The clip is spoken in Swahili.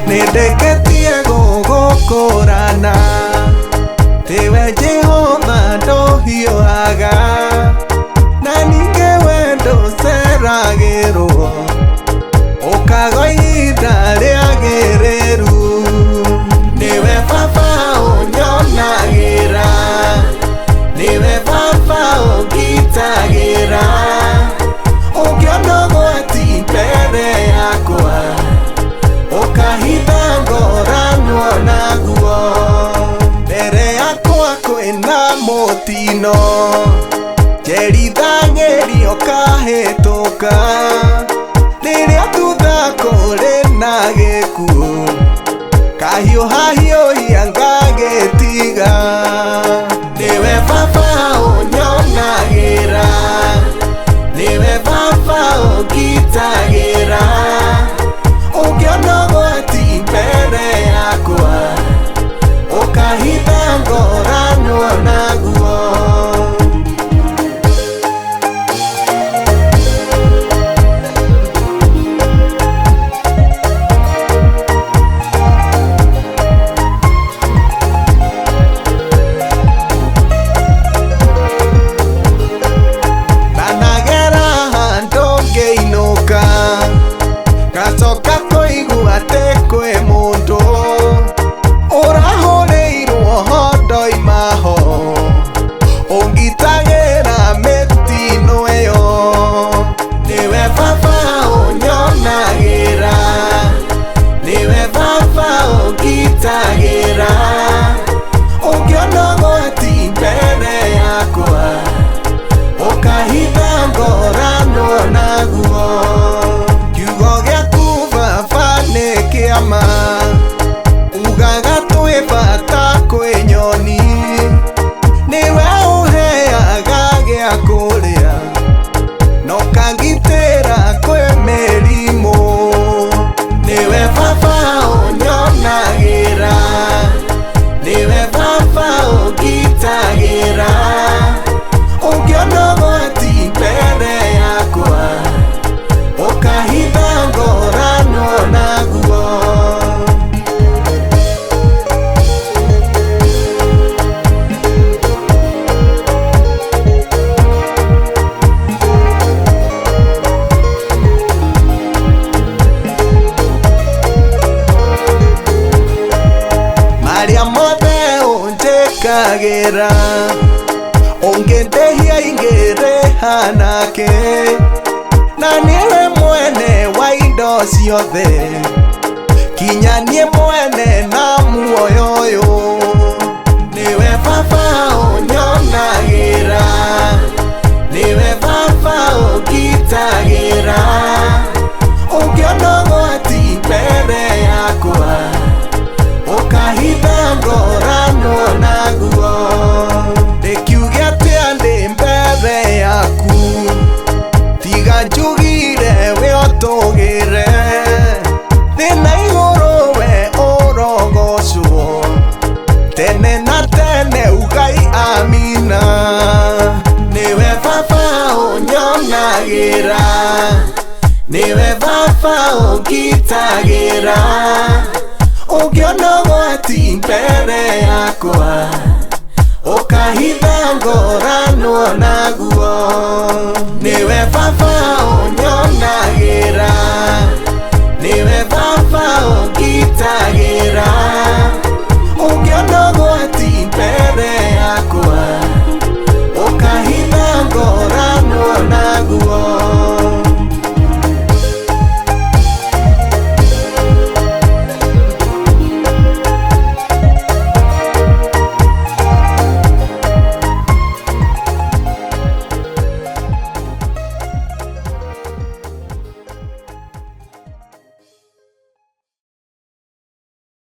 Nĩndĩkĩtie gũgũkũrana, tiwe Jehova ndũhiũhaga, na ningĩ we ndũceragĩrwo, ũkaga ihinda rĩagĩrĩru. Nĩwe Baba ũnyonagĩra, nĩwe Baba ũngitagĩra, ũngĩona ũgwati mbere yakwa, ũkahitha ngoranwo naguo. Mbere yakwa kwĩna mũtino, njerithagĩrio kahĩtũka, rĩrĩa thutha kũrĩ na gĩkuũ, kahiũhahiũhia ngagĩtiga. Nĩwe Baba ũnyonagĩra, nĩwe Baba ũngitagĩra, ũngĩona ũgwati mbere yakwa, ũkahitha ngoranwo naguo. Ndanagera handũ ngĩinũka, ngacoka kũigua atĩ kwĩ mũndũ ũrahũrĩirwo ho ndoima ho, ũngitagĩra mĩtino ĩyo. Nĩwe Baba ũnyonagĩra, nĩwe Baba ũngitagĩra, ũngĩona ũgwati mbere yakwa, ũkahitha ngoranwo naguo. Kiugo gĩaku Baba nĩ kĩama, ugaga twĩ bata kwĩ nyoni, nĩwe ũheaga gĩa kũrĩa, na ũkagitĩra kwĩ mĩrimũ. Nĩwe Baba ũnyonagĩra, nĩwe Baba ũngitagĩra, ũngĩona ũgwati mbere yakwa, ũkahitha ngoranwo naguo. Marĩa mothe ũnjĩkagĩra, ũngĩndĩhia ingĩrĩha nake, na nĩwe mwene wa indo ciothe, kinya niĩ mwene na muoyo ũyũ. Nĩwe Baba ũnyonagĩra, nĩwe Baba ũngitagĩra, ũngĩona ũgwati mbere yakwa, ũkahitha ngoranwo naguo. Ndĩkiuge atĩa ndĩ mbere yaku, tiga njugire we ũtũgĩre, thĩ na igũrũ we ũrogocwo, tene na tene ugai amina. Nĩwe Baba ũnyonagĩra, nĩwe Baba ũngitagĩra, ũngĩona ũgwati mbere yakwa, ũkahitha ngoranwo naguo. Nĩwe Baba